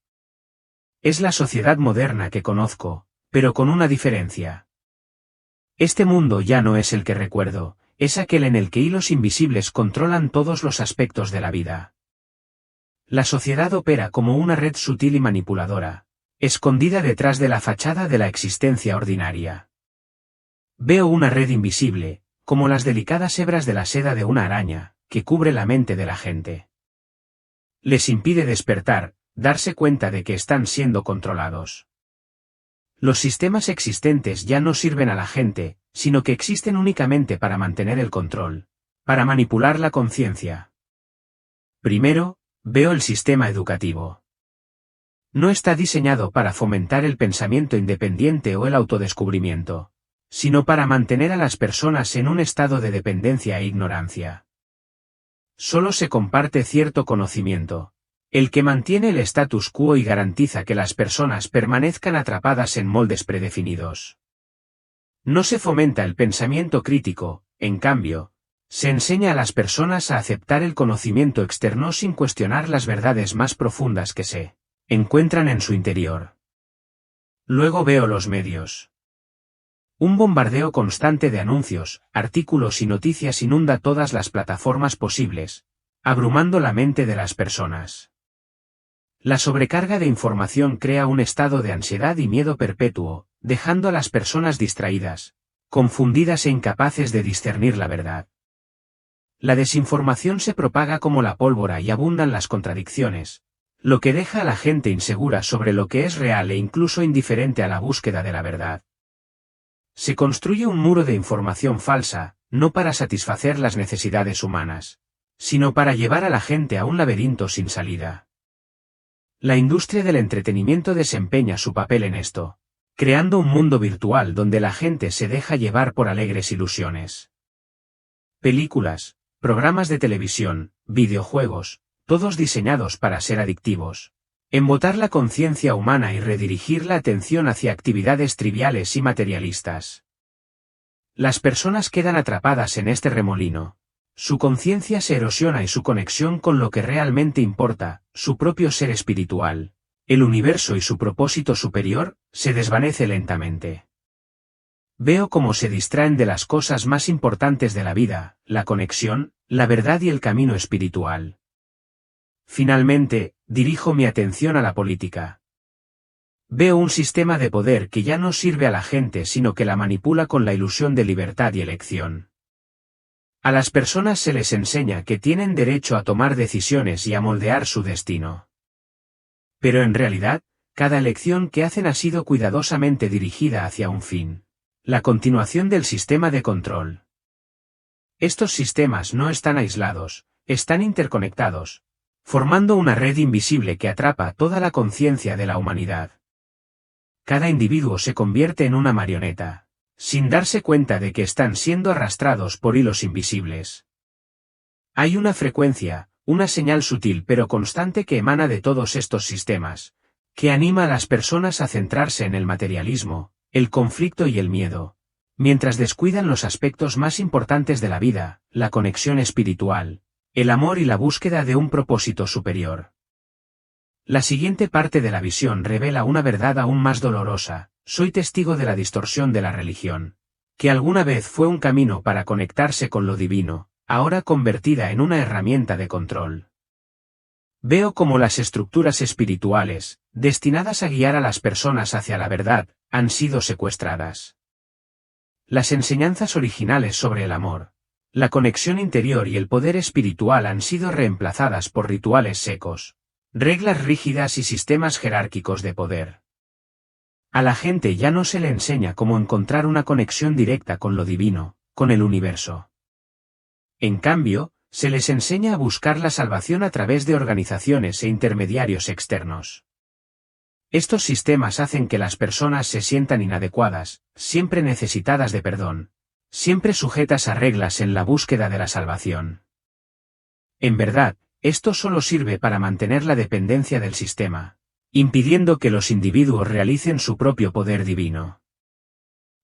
A: Es la sociedad moderna que conozco, pero con una diferencia. Este mundo ya no es el que recuerdo, es aquel en el que hilos invisibles controlan todos los aspectos de la vida. La sociedad opera como una red sutil y manipuladora, escondida detrás de la fachada de la existencia ordinaria. Veo una red invisible, como las delicadas hebras de la seda de una araña, que cubre la mente de la gente. Les impide despertar, darse cuenta de que están siendo controlados. Los sistemas existentes ya no sirven a la gente, sino que existen únicamente para mantener el control, para manipular la conciencia. Primero, veo el sistema educativo. No está diseñado para fomentar el pensamiento independiente o el autodescubrimiento, sino para mantener a las personas en un estado de dependencia e ignorancia. Solo se comparte cierto conocimiento, el que mantiene el status quo y garantiza que las personas permanezcan atrapadas en moldes predefinidos. No se fomenta el pensamiento crítico, en cambio, se enseña a las personas a aceptar el conocimiento externo sin cuestionar las verdades más profundas que se encuentran en su interior. Luego veo los medios. Un bombardeo constante de anuncios, artículos y noticias inunda todas las plataformas posibles, abrumando la mente de las personas. La sobrecarga de información crea un estado de ansiedad y miedo perpetuo, dejando a las personas distraídas, confundidas e incapaces de discernir la verdad. La desinformación se propaga como la pólvora y abundan las contradicciones, lo que deja a la gente insegura sobre lo que es real e incluso indiferente a la búsqueda de la verdad. Se construye un muro de información falsa, no para satisfacer las necesidades humanas, sino para llevar a la gente a un laberinto sin salida. La industria del entretenimiento desempeña su papel en esto, creando un mundo virtual donde la gente se deja llevar por alegres ilusiones. Películas, programas de televisión, videojuegos, todos diseñados para ser adictivos, embotar la conciencia humana y redirigir la atención hacia actividades triviales y materialistas. Las personas quedan atrapadas en este remolino. Su conciencia se erosiona y su conexión con lo que realmente importa, su propio ser espiritual, el universo y su propósito superior, se desvanece lentamente. Veo cómo se distraen de las cosas más importantes de la vida, la conexión, la verdad y el camino espiritual. Finalmente, dirijo mi atención a la política. Veo un sistema de poder que ya no sirve a la gente sino que la manipula con la ilusión de libertad y elección. A las personas se les enseña que tienen derecho a tomar decisiones y a moldear su destino. Pero en realidad, cada elección que hacen ha sido cuidadosamente dirigida hacia un fin: la continuación del sistema de control. Estos sistemas no están aislados, están interconectados, formando una red invisible que atrapa toda la conciencia de la humanidad. Cada individuo se convierte en una marioneta, sin darse cuenta de que están siendo arrastrados por hilos invisibles. Hay una frecuencia, una señal sutil pero constante que emana de todos estos sistemas, que anima a las personas a centrarse en el materialismo, el conflicto y el miedo, mientras descuidan los aspectos más importantes de la vida, la conexión espiritual, el amor y la búsqueda de un propósito superior. La siguiente parte de la visión revela una verdad aún más dolorosa: soy testigo de la distorsión de la religión, que alguna vez fue un camino para conectarse con lo divino, ahora convertida en una herramienta de control. Veo cómo las estructuras espirituales, destinadas a guiar a las personas hacia la verdad, han sido secuestradas. Las enseñanzas originales sobre el amor, La conexión interior y el poder espiritual han sido reemplazadas por rituales secos, reglas rígidas y sistemas jerárquicos de poder. A la gente ya no se le enseña cómo encontrar una conexión directa con lo divino, con el universo. En cambio, se les enseña a buscar la salvación a través de organizaciones e intermediarios externos. Estos sistemas hacen que las personas se sientan inadecuadas, siempre necesitadas de perdón, siempre sujetas a reglas en la búsqueda de la salvación. En verdad, esto solo sirve para mantener la dependencia del sistema, impidiendo que los individuos realicen su propio poder divino.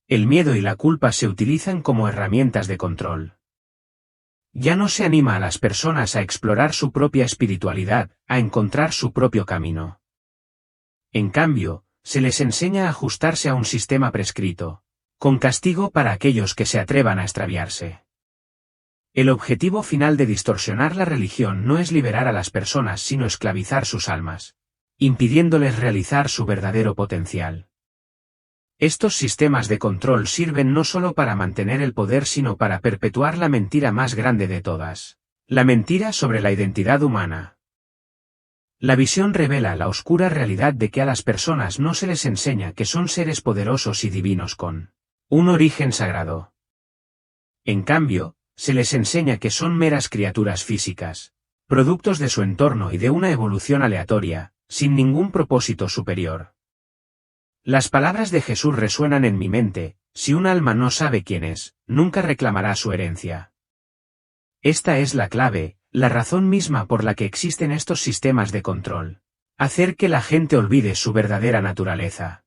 A: El miedo y la culpa se utilizan como herramientas de control. Ya no se anima a las personas a explorar su propia espiritualidad, a encontrar su propio camino. En cambio, se les enseña a ajustarse a un sistema prescrito, con castigo para aquellos que se atrevan a extraviarse. El objetivo final de distorsionar la religión no es liberar a las personas sino esclavizar sus almas, impidiéndoles realizar su verdadero potencial. Estos sistemas de control sirven no solo para mantener el poder sino para perpetuar la mentira más grande de todas, la mentira sobre la identidad humana. La visión revela la oscura realidad de que a las personas no se les enseña que son seres poderosos y divinos con un origen sagrado. En cambio, se les enseña que son meras criaturas físicas, productos de su entorno y de una evolución aleatoria, sin ningún propósito superior. Las palabras de Jesús resuenan en mi mente: si un alma no sabe quién es, nunca reclamará su herencia. Esta es la clave, la razón misma por la que existen estos sistemas de control: hacer que la gente olvide su verdadera naturaleza.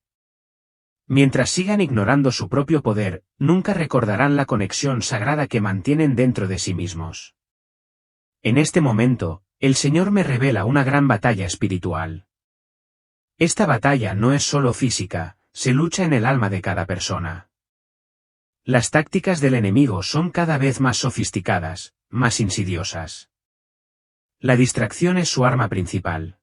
A: Mientras sigan ignorando su propio poder, nunca recordarán la conexión sagrada que mantienen dentro de sí mismos. En este momento, el Señor me revela una gran batalla espiritual. Esta batalla no es solo física, se lucha en el alma de cada persona. Las tácticas del enemigo son cada vez más sofisticadas, más insidiosas. La distracción es su arma principal.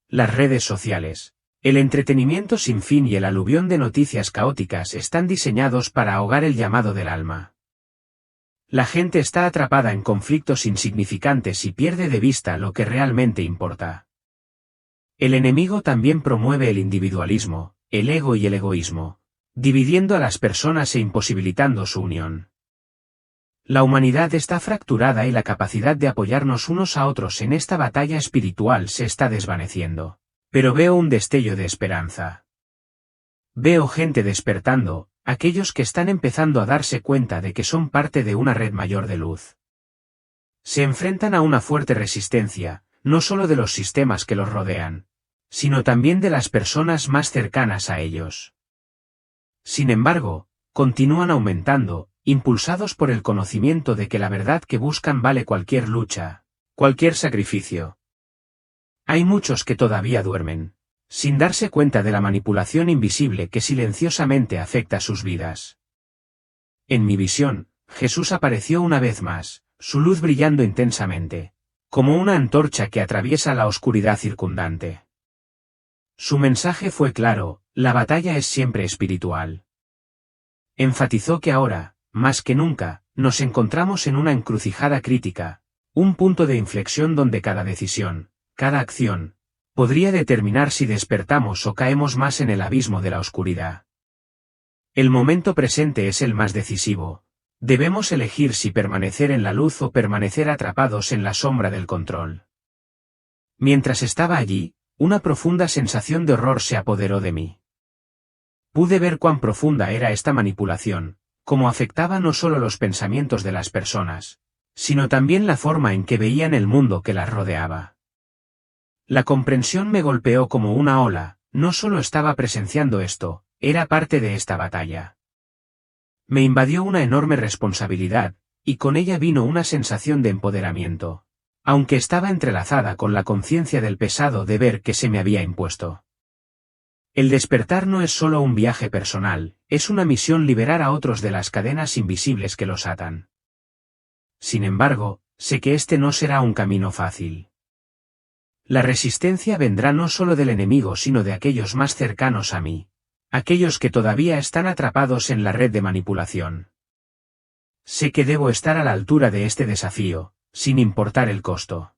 A: Las redes sociales, el entretenimiento sin fin y el aluvión de noticias caóticas están diseñados para ahogar el llamado del alma. La gente está atrapada en conflictos insignificantes y pierde de vista lo que realmente importa. El enemigo también promueve el individualismo, el ego y el egoísmo, dividiendo a las personas e imposibilitando su unión. La humanidad está fracturada y la capacidad de apoyarnos unos a otros en esta batalla espiritual se está desvaneciendo. Pero veo un destello de esperanza. Veo gente despertando, aquellos que están empezando a darse cuenta de que son parte de una red mayor de luz. Se enfrentan a una fuerte resistencia, no solo de los sistemas que los rodean, sino también de las personas más cercanas a ellos. Sin embargo, continúan aumentando, impulsados por el conocimiento de que la verdad que buscan vale cualquier lucha, cualquier sacrificio. Hay muchos que todavía duermen, sin darse cuenta de la manipulación invisible que silenciosamente afecta sus vidas. En mi visión, Jesús apareció una vez más, su luz brillando intensamente, como una antorcha que atraviesa la oscuridad circundante. Su mensaje fue claro: la batalla es siempre espiritual. Enfatizó que ahora, más que nunca, nos encontramos en una encrucijada crítica, un punto de inflexión donde cada decisión, cada acción, podría determinar si despertamos o caemos más en el abismo de la oscuridad. El momento presente es el más decisivo. Debemos elegir si permanecer en la luz o permanecer atrapados en la sombra del control. Mientras estaba allí, una profunda sensación de horror se apoderó de mí. Pude ver cuán profunda era esta manipulación, cómo afectaba no solo los pensamientos de las personas, sino también la forma en que veían el mundo que las rodeaba. La comprensión me golpeó como una ola: no solo estaba presenciando esto, era parte de esta batalla. Me invadió una enorme responsabilidad, y con ella vino una sensación de empoderamiento, aunque estaba entrelazada con la conciencia del pesado deber que se me había impuesto. El despertar no es solo un viaje personal, es una misión: liberar a otros de las cadenas invisibles que los atan. Sin embargo, sé que este no será un camino fácil. La resistencia vendrá no solo del enemigo sino de aquellos más cercanos a mí, aquellos que todavía están atrapados en la red de manipulación. Sé que debo estar a la altura de este desafío, sin importar el costo.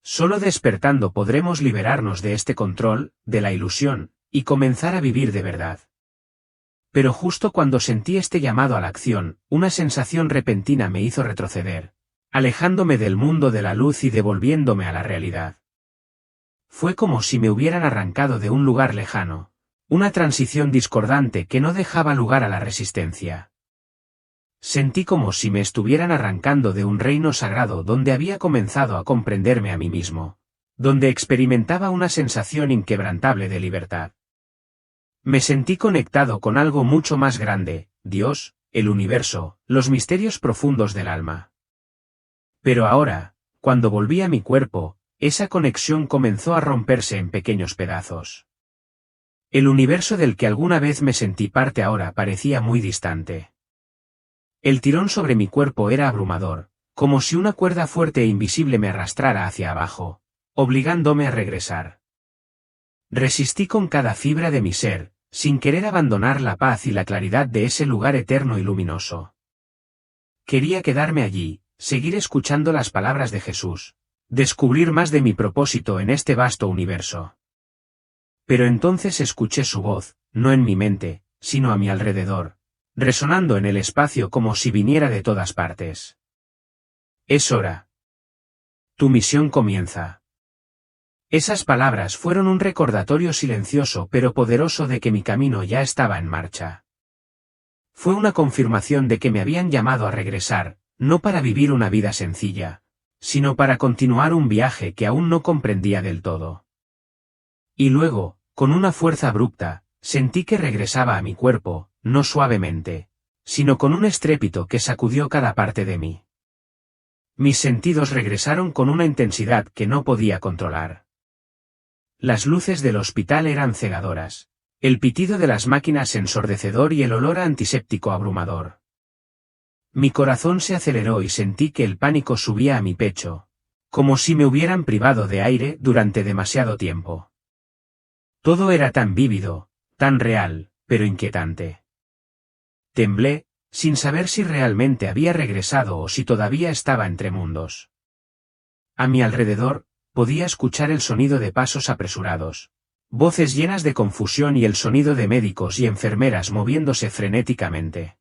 A: Solo despertando podremos liberarnos de este control, de la ilusión, y comenzar a vivir de verdad. Pero justo cuando sentí este llamado a la acción, una sensación repentina me hizo retroceder, alejándome del mundo de la luz y devolviéndome a la realidad. Fue como si me hubieran arrancado de un lugar lejano, una transición discordante que no dejaba lugar a la resistencia. Sentí como si me estuvieran arrancando de un reino sagrado donde había comenzado a comprenderme a mí mismo, donde experimentaba una sensación inquebrantable de libertad. Me sentí conectado con algo mucho más grande, Dios, el universo, los misterios profundos del alma. Pero ahora, cuando volví a mi cuerpo, esa conexión comenzó a romperse en pequeños pedazos. El universo del que alguna vez me sentí parte ahora parecía muy distante. El tirón sobre mi cuerpo era abrumador, como si una cuerda fuerte e invisible me arrastrara hacia abajo, obligándome a regresar. Resistí con cada fibra de mi ser, sin querer abandonar la paz y la claridad de ese lugar eterno y luminoso. Quería quedarme allí, seguir escuchando las palabras de Jesús, descubrir más de mi propósito en este vasto universo. Pero entonces escuché su voz, no en mi mente, sino a mi alrededor, resonando en el espacio como si viniera de todas partes. Es hora. Tu misión comienza. Esas palabras fueron un recordatorio silencioso pero poderoso de que mi camino ya estaba en marcha. Fue una confirmación de que me habían llamado a regresar, no para vivir una vida sencilla, sino para continuar un viaje que aún no comprendía del todo. Y luego, con una fuerza abrupta, sentí que regresaba a mi cuerpo, no suavemente, sino con un estrépito que sacudió cada parte de mí. Mis sentidos regresaron con una intensidad que no podía controlar. Las luces del hospital eran cegadoras, el pitido de las máquinas ensordecedor y el olor a antiséptico abrumador. Mi corazón se aceleró y sentí que el pánico subía a mi pecho, como si me hubieran privado de aire durante demasiado tiempo. Todo era tan vívido, tan real, pero inquietante. Temblé, sin saber si realmente había regresado o si todavía estaba entre mundos. A mi alrededor, podía escuchar el sonido de pasos apresurados, voces llenas de confusión y el sonido de médicos y enfermeras moviéndose frenéticamente.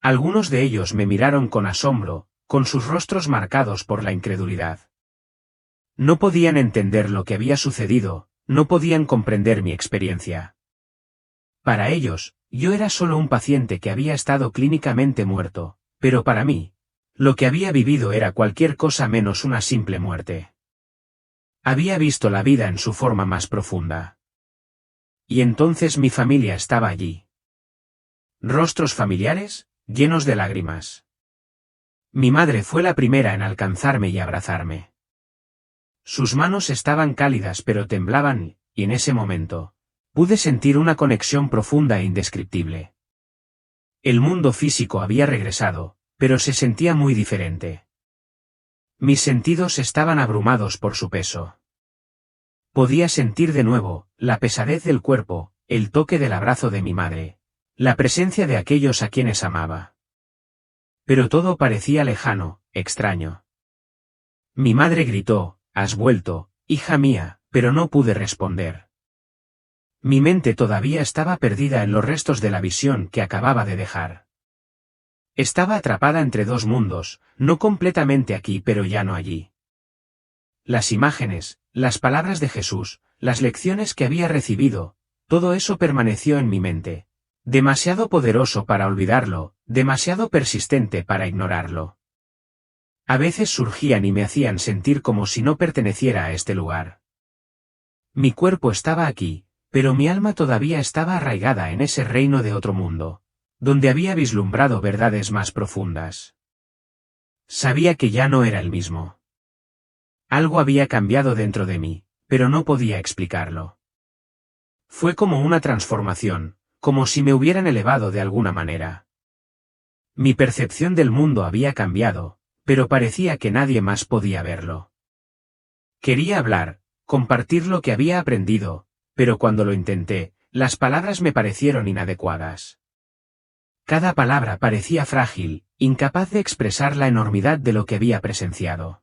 A: Algunos de ellos me miraron con asombro, con sus rostros marcados por la incredulidad. No podían entender lo que había sucedido, no podían comprender mi experiencia. Para ellos, yo era solo un paciente que había estado clínicamente muerto, pero para mí, lo que había vivido era cualquier cosa menos una simple muerte. Había visto la vida en su forma más profunda. Y entonces mi familia estaba allí. Rostros familiares, llenos de lágrimas. Mi madre fue la primera en alcanzarme y abrazarme. Sus manos estaban cálidas pero temblaban, y en ese momento, pude sentir una conexión profunda e indescriptible. El mundo físico había regresado, pero se sentía muy diferente. Mis sentidos estaban abrumados por su peso. Podía sentir de nuevo, la pesadez del cuerpo, el toque del abrazo de mi madre, la presencia de aquellos a quienes amaba. Pero todo parecía lejano, extraño. Mi madre gritó, «Has vuelto, hija mía», pero no pude responder. Mi mente todavía estaba perdida en los restos de la visión que acababa de dejar. Estaba atrapada entre dos mundos, no completamente aquí pero ya no allí. Las imágenes, las palabras de Jesús, las lecciones que había recibido, todo eso permaneció en mi mente. Demasiado poderoso para olvidarlo, demasiado persistente para ignorarlo. A veces surgían y me hacían sentir como si no perteneciera a este lugar. Mi cuerpo estaba aquí, pero mi alma todavía estaba arraigada en ese reino de otro mundo, donde había vislumbrado verdades más profundas. Sabía que ya no era el mismo. Algo había cambiado dentro de mí, pero no podía explicarlo. Fue como una transformación, como si me hubieran elevado de alguna manera. Mi percepción del mundo había cambiado, pero parecía que nadie más podía verlo. Quería hablar, compartir lo que había aprendido, pero cuando lo intenté, las palabras me parecieron inadecuadas. Cada palabra parecía frágil, incapaz de expresar la enormidad de lo que había presenciado.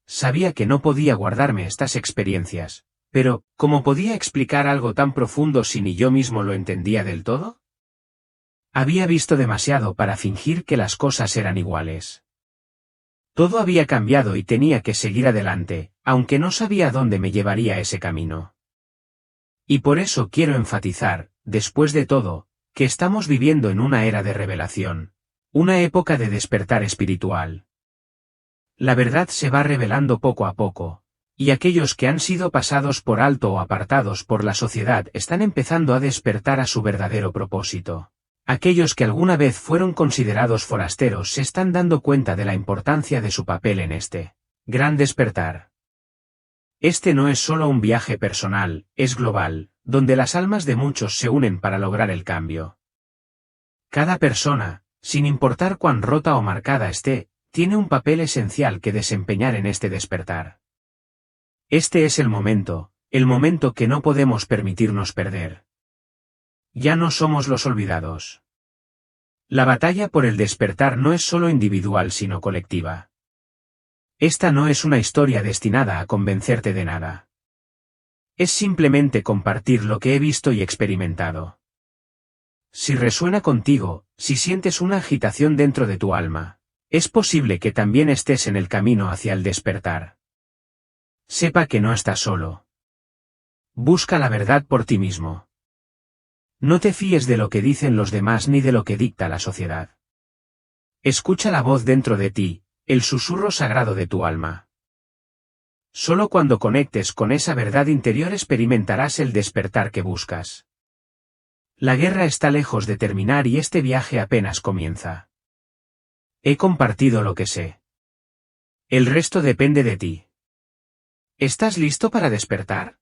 A: Sabía que no podía guardarme estas experiencias, pero, ¿cómo podía explicar algo tan profundo si ni yo mismo lo entendía del todo? Había visto demasiado para fingir que las cosas eran iguales. Todo había cambiado y tenía que seguir adelante, aunque no sabía a dónde me llevaría ese camino. Y por eso quiero enfatizar, después de todo, que estamos viviendo en una era de revelación, una época de despertar espiritual. La verdad se va revelando poco a poco, y aquellos que han sido pasados por alto o apartados por la sociedad están empezando a despertar a su verdadero propósito. Aquellos que alguna vez fueron considerados forasteros se están dando cuenta de la importancia de su papel en este gran despertar. Este no es solo un viaje personal, es global, donde las almas de muchos se unen para lograr el cambio. Cada persona, sin importar cuán rota o marcada esté, tiene un papel esencial que desempeñar en este despertar. Este es el momento que no podemos permitirnos perder. Ya no somos los olvidados. La batalla por el despertar no es solo individual sino colectiva. Esta no es una historia destinada a convencerte de nada. Es simplemente compartir lo que he visto y experimentado. Si resuena contigo, si sientes una agitación dentro de tu alma, es posible que también estés en el camino hacia el despertar. Sepa que no estás solo. Busca la verdad por ti mismo. No te fíes de lo que dicen los demás ni de lo que dicta la sociedad. Escucha la voz dentro de ti, el susurro sagrado de tu alma. Solo cuando conectes con esa verdad interior experimentarás el despertar que buscas. La guerra está lejos de terminar y este viaje apenas comienza. He compartido lo que sé. El resto depende de ti. ¿Estás listo para despertar?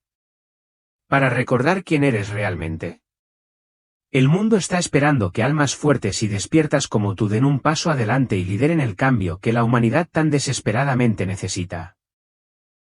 A: ¿Para recordar quién eres realmente? El mundo está esperando que almas fuertes y despiertas como tú den un paso adelante y lideren el cambio que la humanidad tan desesperadamente necesita.